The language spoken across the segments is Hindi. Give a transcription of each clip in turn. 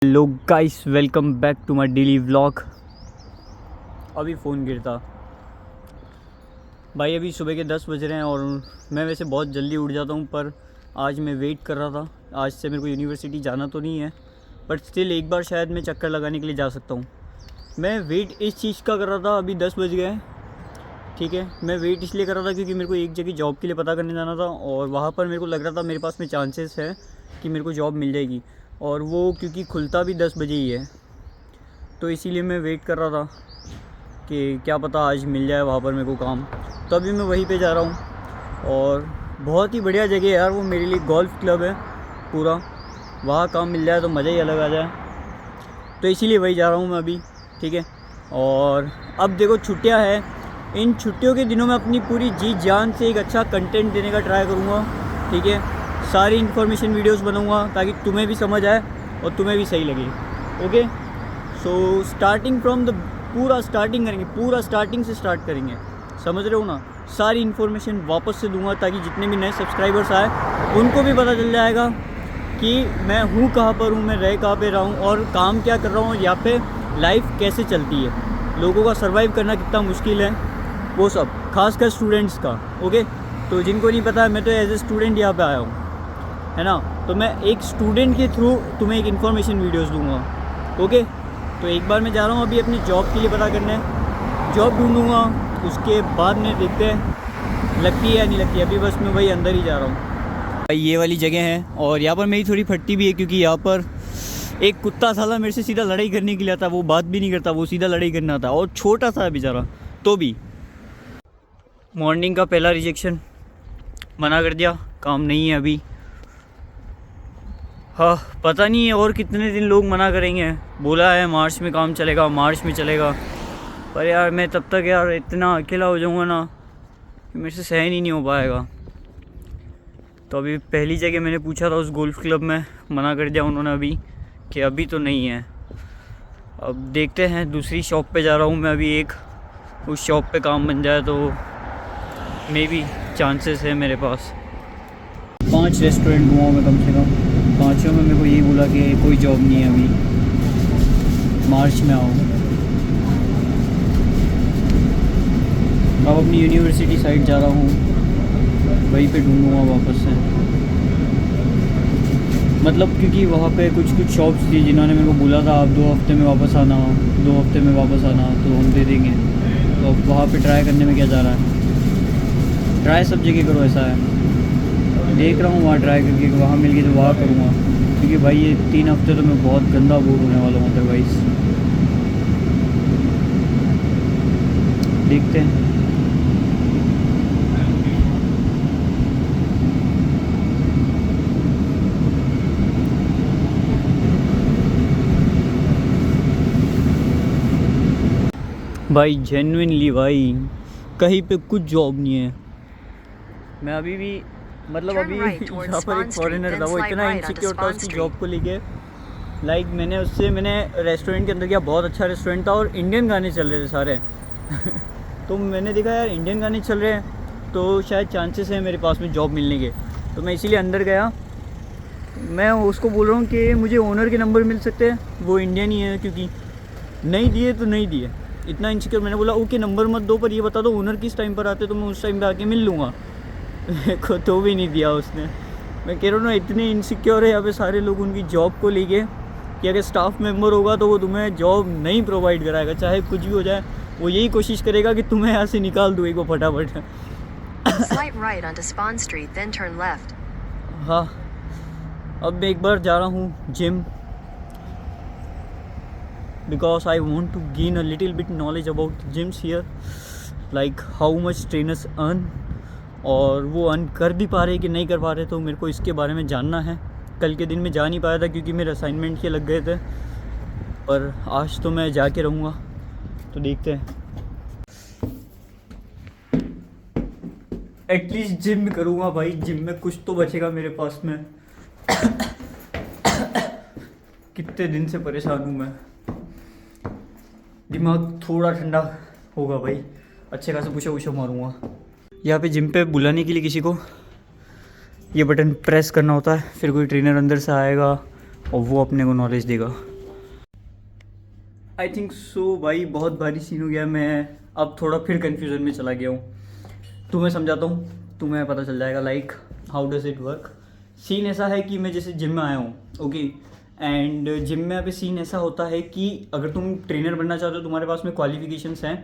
Hello guys, welcome back to my daily vlog. अभी फ़ोन गिरता भाई। अभी सुबह के 10 बज रहे हैं और मैं वैसे बहुत जल्दी उठ जाता हूँ, पर आज मैं वेट कर रहा था। आज से मेरे को यूनिवर्सिटी जाना तो नहीं है, बट स्टिल एक बार शायद मैं चक्कर लगाने के लिए जा सकता हूँ। मैं वेट इस चीज़ का कर रहा था। अभी 10 बज गए हैं, ठीक है। मैं वेट इसलिए कर रहा था क्योंकि मेरे को एक जगह जॉब के लिए पता करने जाना था और वहाँ पर मेरे को लग रहा था मेरे पास में चांसेस है कि मेरे को जॉब मिल जाएगी, और वो क्योंकि खुलता भी 10 बजे ही है, तो इसीलिए मैं वेट कर रहा था कि क्या पता आज मिल जाए वहाँ पर मेरे को काम। तो अभी मैं वहीं पे जा रहा हूँ और बहुत ही बढ़िया जगह है यार वो मेरे लिए। गोल्फ क्लब है पूरा, वहाँ काम मिल जाए तो मज़ा ही अलग आ जाए, तो इसीलिए वही जा रहा हूँ मैं अभी, ठीक है। और अब देखो छुट्टियाँ हैं, इन छुट्टियों के दिनों में अपनी पूरी जी जान से एक अच्छा कंटेंट देने का ट्राई करूँगा, ठीक है। सारी इन्फॉर्मेशन वीडियोस बनाऊँगा ताकि तुम्हें भी समझ आए और तुम्हें भी सही लगे, okay. So starting from the पूरा स्टार्टिंग करेंगे, पूरा स्टार्टिंग से स्टार्ट करेंगे, समझ रहे हो ना। सारी इन्फॉर्मेशन वापस से दूंगा ताकि जितने भी नए सब्सक्राइबर्स आए उनको भी पता चल जाएगा कि मैं हूँ कहाँ पर हूँ, मैं रह कहाँ पे रहा हूँ और काम क्या कर रहा हूँ, यहाँ पे लाइफ कैसे चलती है, लोगों का सर्वाइव करना कितना मुश्किल है, वो सब खासकर स्टूडेंट्स का, ओके। तो जिनको नहीं पता है, मैं तो एज ए स्टूडेंट यहाँ पे आया हूँ, है ना। तो मैं एक स्टूडेंट के थ्रू तुम्हें एक इन्फॉर्मेशन वीडियोस दूंगा, ओके। तो एक बार मैं जा रहा हूँ अभी अपनी जॉब के लिए पता करने, जॉब ढूंढूंगा, उसके बाद में देखते हैं लगती है या नहीं लगती है। अभी बस मैं वही अंदर ही जा रहा हूँ भाई। ये वाली जगह है और यहाँ पर मेरी थोड़ी फटती भी है क्योंकि यहाँ पर एक कुत्ता साला मेरे से सीधा लड़ाई करने के लिए आता। वो बात भी नहीं करता, वो सीधा लड़ाई करना आता, और छोटा सा है बेचारा। तो भी मॉर्निंग का पहला रिजेक्शन, मना कर दिया, काम नहीं है अभी। हाँ, पता नहीं है और कितने दिन लोग मना करेंगे। बोला है मार्च में काम चलेगा, मार्च में चलेगा, पर यार मैं तब तक यार इतना अकेला हो जाऊंगा ना कि मेरे से सहन ही नहीं हो पाएगा। तो अभी पहली जगह मैंने पूछा था उस गोल्फ क्लब में, मना कर दिया उन्होंने अभी कि अभी तो नहीं है। अब देखते हैं, दूसरी शॉप पे जा रहा हूँ मैं अभी एक, उस शॉप पे काम बन जाए तो मे बी चांसेस है मेरे पास। 5 रेस्टोरेंट घुमाऊँ मैं कम से कम, 5 में मेरे को यही बोला कि कोई जॉब नहीं है अभी, मार्च में आओ। अब अपनी यूनिवर्सिटी साइड जा रहा हूँ, वहीं पे ढूंढूंगा वापस से, मतलब क्योंकि वहाँ पे कुछ कुछ शॉप्स थी जिन्होंने मेरे को बोला था आप 2 हफ्ते में वापस आना, 2 हफ्ते में वापस आना, तो हम दे देंगे। तो अब वहाँ पे ट्राई करने में क्या जा रहा है, ट्राई सब जगह करो, ऐसा है। देख रहा हूँ वहाँ ट्राई करके, वहाँ मिल गई तो वहाँ करूँगा, क्योंकि भाई ये 3 हफ्ते तो मैं बहुत गंदा बोर होने वाला हूँ अदरवाइज़। देखते हैं। भाई जेन्युइनली भाई कहीं पे कुछ जॉब नहीं है। मैं अभी भी मतलब अभी यहाँ पर एक फॉरेनर था, वो इतना इनसिक्योर था उसकी जॉब को लेके। लाइक मैंने रेस्टोरेंट के अंदर गया, बहुत अच्छा रेस्टोरेंट था और इंडियन गाने चल रहे थे सारे तो मैंने देखा यार इंडियन गाने चल रहे हैं तो शायद चांसेस हैं मेरे पास में जॉब मिलने के, तो मैं इसीलिए अंदर गया। मैं उसको बोल रहा हूँ कि मुझे ओनर के नंबर मिल सकते हैं, वो इंडियन ही है, क्योंकि नहीं दिए तो नहीं दिए, इतना इनसिक्योर। मैंने बोला ओके नंबर मत दो, पर ये बता दो ओनर किस टाइम पर आते तो मैं उस टाइम पे आके मिल लूँगा को तो भी नहीं दिया उसने। मैं कह रहा हूँ ना, इतने इनसिक्योर है यहाँ पे सारे लोग उनकी जॉब को लेके कि अगर स्टाफ मेंबर होगा तो वो तुम्हें जॉब नहीं प्रोवाइड कराएगा, चाहे कुछ भी हो जाए। वो यही कोशिश करेगा कि तुम्हें यहाँ से निकाल दो एक बार फटाफट हाँ, अब मैं एक बार जा रहा हूँ gym, because I want to gain a little bit knowledge about gyms here, like how much trainers earn, और वो अर्न कर भी पा रहे कि नहीं कर पा रहे, तो मेरे को इसके बारे में जानना है। कल के दिन में जा नहीं पाया था क्योंकि मेरे असाइनमेंट के लग गए थे, पर आज तो मैं जाके रहूँगा, तो देखते हैं। एटलीस्ट जिम करूँगा भाई, जिम में कुछ तो बचेगा मेरे पास में कितने दिन से परेशान हूँ मैं, दिमाग थोड़ा ठंडा होगा भाई, अच्छे खासे पुशअप वुशअप मारूंगा। यहाँ पे जिम पे बुलाने के लिए किसी को ये बटन प्रेस करना होता है, फिर कोई ट्रेनर अंदर से आएगा और वो अपने को नॉलेज देगा। आई थिंक सो भाई, बहुत भारी सीन हो गया। मैं अब थोड़ा फिर कन्फ्यूज़न में चला गया हूँ। तुम्हें समझाता हूँ, तुम्हें पता चल जाएगा like how does it work. Scene ऐसा है कि मैं जैसे जिम में आया हूँ, ओके, एंड जिम में अभी सीन ऐसा होता है कि अगर तुम ट्रेनर बनना चाहते हो, तुम्हारे पास में क्वालिफिकेशंस हैं,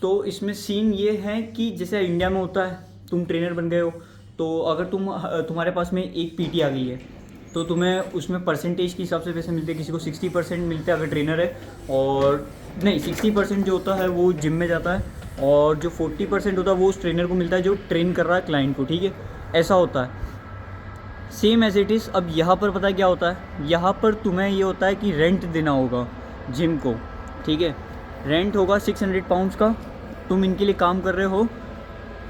तो इसमें सीन ये है कि जैसे इंडिया में होता है, तुम ट्रेनर बन गए हो, तो अगर तुम्हारे पास में एक पीटी आ गई है, तो तुम्हें उसमें परसेंटेज के हिसाब से पैसे मिलते हैं। किसी को 60% मिलते हैं अगर ट्रेनर है, और नहीं 60% जो होता है वो जिम में जाता है, और जो 40% होता है वो उस ट्रेनर को मिलता है जो ट्रेन कर रहा है क्लाइंट को, ठीक है, ऐसा होता है। Same as it is. अब यहाँ पर पता है क्या होता है, यहाँ पर तुम्हें ये होता है कि रेंट देना होगा जिम को, ठीक है। रेंट होगा 600 पाउंड्स का, तुम इनके लिए काम कर रहे हो,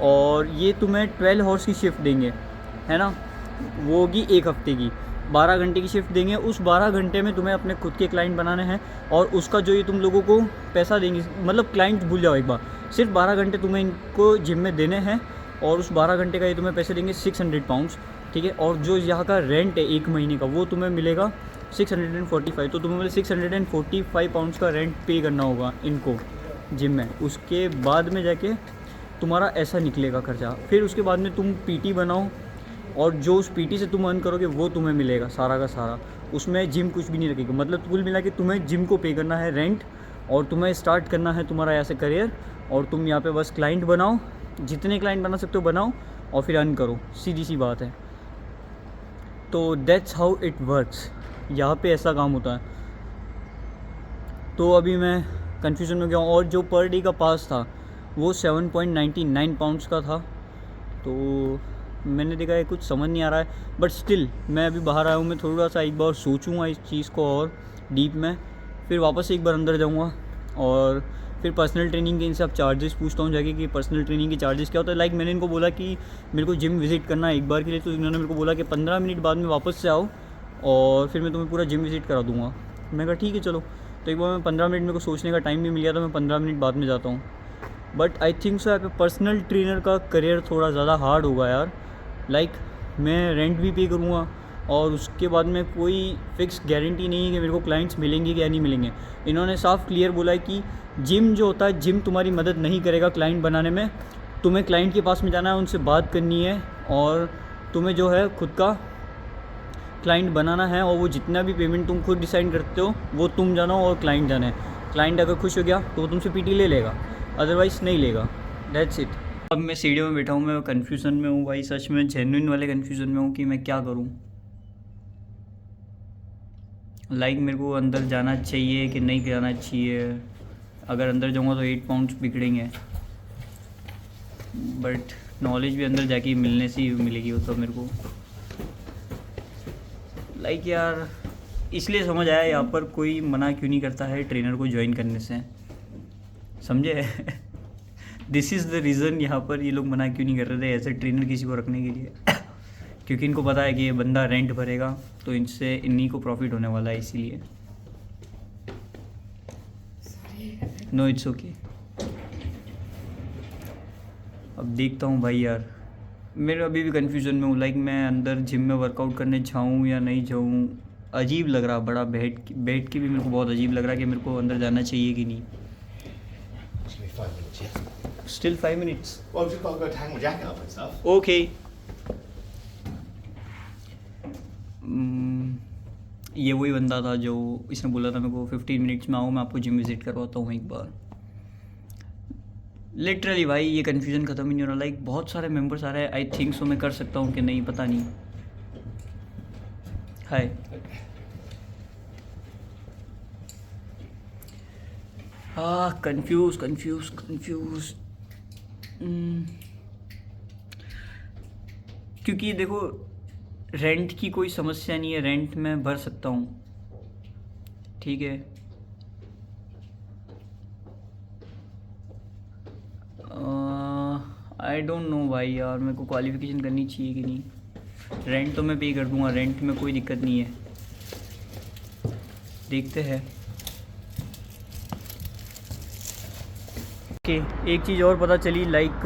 और ये तुम्हें 12 हॉर्स की शिफ्ट देंगे, है ना, वो होगी एक हफ्ते की, 12 घंटे की शिफ्ट देंगे। उस 12 घंटे में तुम्हें अपने खुद के क्लाइंट बनाने हैं, और उसका जो ये तुम लोगों को पैसा देंगे, मतलब क्लाइंट भूल जाओ एक बार, सिर्फ 12 घंटे तुम्हें इनको जिम में देने हैं, और उस 12 घंटे का ये तुम्हें पैसे देंगे 600 पाउंड्स, ठीक है। और जो यहाँ का रेंट है एक महीने का, वो तुम्हें मिलेगा 645, तो तुम्हें 645 पाउंड्स का रेंट पे करना होगा इनको जिम में। उसके बाद में जाके तुम्हारा ऐसा निकलेगा खर्चा। फिर उसके बाद में तुम पीटी बनाओ, और जो उस पीटी से तुम अर्न करोगे वो तुम्हें मिलेगा सारा का सारा। उसमें जिम कुछ भी नहीं रखेगा, मतलब कुल मिला के तुम्हें जिम को पे करना है रेंट, और तुम्हें स्टार्ट करना है तुम्हारा ऐसे करियर, और तुम यहाँ पे बस क्लाइंट बनाओ, जितने क्लाइंट बना सकते हो बनाओ, और फिर अर्न करो, सीधी सी बात है। तो दैट्स हाउ इट वर्क्स, यहाँ पे ऐसा काम होता है। तो अभी मैं कन्फ्यूजन में गया हूँ, और जो पर डे का पास था वो 7.99 पाउंड्स का था। तो मैंने देखा है कुछ समझ नहीं आ रहा है, बट स्टिल मैं अभी बाहर आया हूँ, मैं थोड़ा सा एक बार सोचूंगा इस चीज़ को और डीप में, फिर वापस से एक बार अंदर जाऊँगा, और फिर पर्सनल ट्रेनिंग के इनसे आप चार्जेस पूछता हूँ जाके कि पर्सनल ट्रेनिंग के चार्जेस क्या होता है। लाइक मैंने इनको बोला कि मेरे को जिम विज़िट करना है एक बार के लिए, तो इन्होंने मेरे को बोला कि 15 मिनट बाद में वापस से आओ, और फिर मैं तुम्हें पूरा जिम विज़िट करा दूँगा। मैं कहा ठीक है चलो। तो एक बार मैं 15 मिनट मेरे को सोचने का टाइम भी मिल गया, तो मैं 15 मिनट बाद में जाता हूँ। बट आई थिंक सो यहाँ पे पर्सनल ट्रेनर का करियर थोड़ा ज़्यादा हार्ड होगा यार। लाइक मैं रेंट भी पे करूँगा, और उसके बाद में कोई फिक्स गारंटी नहीं है कि मेरे को क्लाइंट्स मिलेंगे या नहीं मिलेंगे। इन्होंने साफ क्लियर बोला है कि जिम जो होता है, जिम तुम्हारी मदद नहीं करेगा क्लाइंट बनाने में। तुम्हें क्लाइंट के पास में जाना है, उनसे बात करनी है, और तुम्हें जो है खुद का क्लाइंट बनाना है, और वो जितना भी पेमेंट तुम खुद डिसाइड करते हो वो तुम जानो और क्लाइंट जाने। क्लाइंट अगर खुश हो गया तो वो तुमसे पीटी ले लेगा, अदरवाइज़ नहीं लेगा। That's it. अब मैं सीढ़ियों में बैठा हूँ, मैं कन्फ्यूज़न में हूँ भाई, सच में जेन्युइन वाले कन्फ्यूज़न में हूँ कि मैं क्या करूँ। लाइक मेरे को अंदर जाना चाहिए कि नहीं जाना चाहिए। अगर अंदर जाऊँगा तो 8 पाउंड्स बिगड़ेंगे, बट नॉलेज भी अंदर जाके मिलने से ही मिलेगी वो तो मेरे को। लाइक यार इसलिए समझ आया यहाँ पर कोई मना क्यों नहीं करता है ट्रेनर को ज्वाइन करने से, समझे। दिस इज़ द रीज़न यहाँ पर ये लोग मना क्यों नहीं कर रहे थे ऐसे ट्रेनर किसी को रखने के लिए। क्योंकि इनको पता है कि ये बंदा रेंट भरेगा, तो इनसे इन्हीं को प्रॉफिट होने वाला है, इसीलिए। No it's okay. अब देखता हूँ भाई यार, मेरे अभी भी कन्फ्यूज़न में हूँ। लाइक मैं अंदर जिम में वर्कआउट करने जाऊँ या नहीं जाऊँ, अजीब लग रहा बड़ा। बैठ के भी मेरे को बहुत अजीब लग रहा कि मेरे को अंदर जाना चाहिए कि नहीं। Still 5 minutes. Well, I've just got to go hang my jacket up and stuff. Okay. ये वही बंदा था जो इसने बोला था मेरे को 15 मिनट्स में आओ, मैं आपको जिम विज़िट करवाता हूँ एक बार। लिटरली भाई ये कन्फ्यूज़न ख़त्म ही नहीं हो रहा। लाइक बहुत सारे मेंबर्स आ रहे हैं, आई थिंक सो मैं कर सकता हूँ कि नहीं पता नहीं। हाय। कंफ्यूज। क्योंकि देखो रेंट की कोई समस्या नहीं है, रेंट मैं भर सकता हूँ, ठीक है। आई डोंट नो भाई यार, मेरे को क्वालिफिकेशन करनी चाहिए कि नहीं। रेंट तो मैं पे कर दूँगा, रेंट में कोई दिक्कत नहीं है, देखते हैं। ओके, एक चीज़ और पता चली। लाइक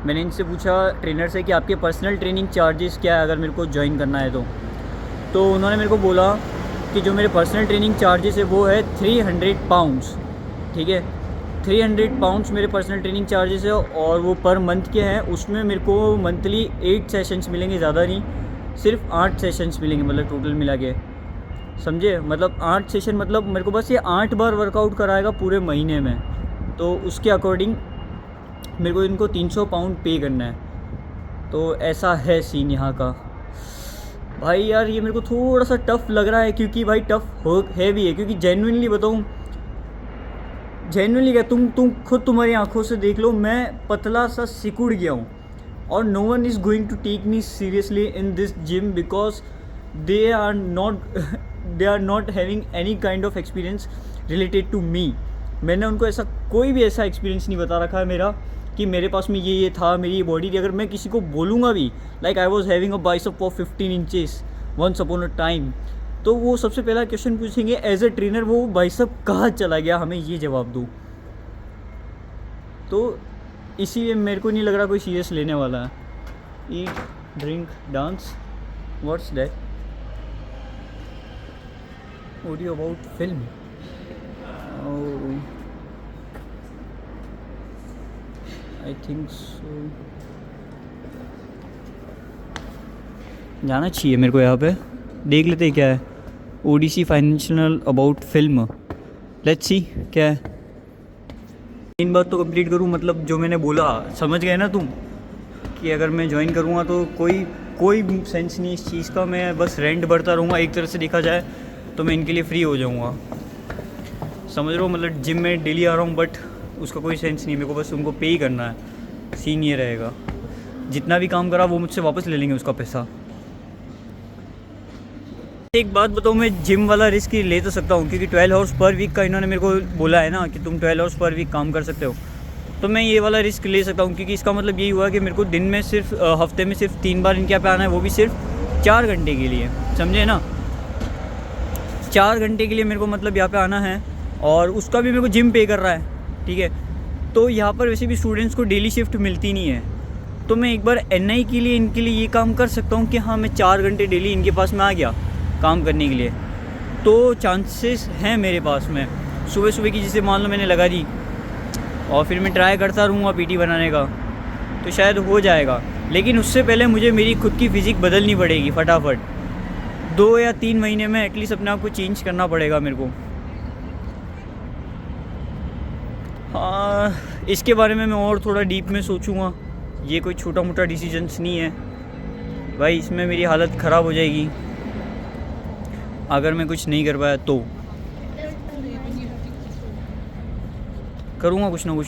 मैंने इनसे पूछा ट्रेनर से कि आपके पर्सनल ट्रेनिंग चार्जेस क्या है अगर मेरे को ज्वाइन करना है तो उन्होंने मेरे को बोला कि जो मेरे पर्सनल ट्रेनिंग चार्जेस है वो है 300 पाउंड्स, ठीक है। 300 पाउंड्स मेरे पर्सनल ट्रेनिंग चार्जेस है और वो पर मंथ के हैं। उसमें मेरे को मंथली 8 सेशंस मिलेंगे, ज़्यादा नहीं, सिर्फ 8 सेशंस मिलेंगे, मतलब टोटल मिला के, समझे। मतलब 8 सेशन, मतलब मेरे को बस ये 8 बार वर्कआउट कराएगा पूरे महीने में। तो उसके अकॉर्डिंग मेरे को इनको 300 पाउंड पे करना है। तो ऐसा है सीन यहाँ का। भाई यार ये मेरे को थोड़ा सा टफ़ लग रहा है, क्योंकि भाई टफ़ है भी है, क्योंकि जेन्युइनली बताऊँ, जेन्युइनली क्या, तुम खुद तुम्हारी आंखों से देख लो, मैं पतला सा सिकुड़ गया हूँ। और no one is going to take me seriously in this gym because they are not having any kind of experience related to me. मैंने उनको ऐसा कोई भी ऐसा एक्सपीरियंस नहीं बता रखा है मेरा कि मेरे पास में ये था, मेरी ये बॉडी थी। अगर मैं किसी को बोलूँगा भी like I was having a bicep of 15 inches once upon a time, तो वो सबसे पहला क्वेश्चन पूछेंगे एज अ ट्रेनर, वो बाइसेप कहाँ चला गया, हमें ये जवाब दो। तो इसीलिए मेरे को नहीं लग रहा कोई सीरियस लेने वाला है। Eat, drink, dance, what's that, audio about film, I think सो जाना चाहिए मेरे को। यहाँ पे देख लेते क्या है, ODC financial about film, let's see क्या है। इन बात तो कंप्लीट करूँ, मतलब जो मैंने बोला समझ गए ना तुम, कि अगर मैं ज्वाइन करूँगा तो कोई सेंस नहीं इस चीज़ का, मैं बस रेंट भरता रहूँगा। एक तरह से देखा जाए तो मैं इनके लिए फ्री हो जाऊँगा, समझ रहे हो। मतलब जिम में डेली आ रहा हूँ बट उसका कोई सेंस नहीं, मेरे को बस उनको पे ही करना है। सीन ये रहेगा, जितना भी काम करा वो मुझसे वापस ले लेंगे उसका पैसा। एक बात बताऊँ, मैं जिम वाला रिस्क ले तो सकता हूँ, क्योंकि 12 आवर्स पर वीक का इन्होंने मेरे को बोला है ना कि तुम 12 आवर्स पर वीक काम कर सकते हो, तो मैं ये वाला रिस्क ले सकता हूँ। क्योंकि इसका मतलब यही हुआ कि मेरे को दिन में सिर्फ हफ्ते में सिर्फ 3 बार इनके यहाँ पे आना है, वो भी सिर्फ 4 घंटे के लिए, समझे ना। 4 घंटे के लिए मेरे को मतलब यहाँ पे आना है, और उसका भी मेरे को जिम पे कर रहा है, ठीक है। तो यहाँ पर वैसे भी स्टूडेंट्स को डेली शिफ्ट मिलती नहीं है, तो मैं एक बार NI के लिए इनके लिए ये काम कर सकता हूँ कि हाँ मैं 4 घंटे डेली इनके पास में आ गया काम करने के लिए। तो चांसेस हैं मेरे पास में सुबह सुबह की, जिसे मान लो मैंने लगा दी और फिर मैं ट्राई करता रहूँगा PT बनाने का, तो शायद हो जाएगा। लेकिन उससे पहले मुझे मेरी खुद की फ़िज़िक बदलनी पड़ेगी फटाफट। 2 या 3 महीने में एटलीस्ट अपने आप को चेंज करना पड़ेगा मेरे को। हाँ, इसके बारे में मैं और थोड़ा डीप में सोचूंगा। ये कोई छोटा मोटा डिसीजंस नहीं है भाई, इसमें मेरी हालत ख़राब हो जाएगी अगर मैं कुछ नहीं कर पाया तो। करूँगा कुछ ना कुछ।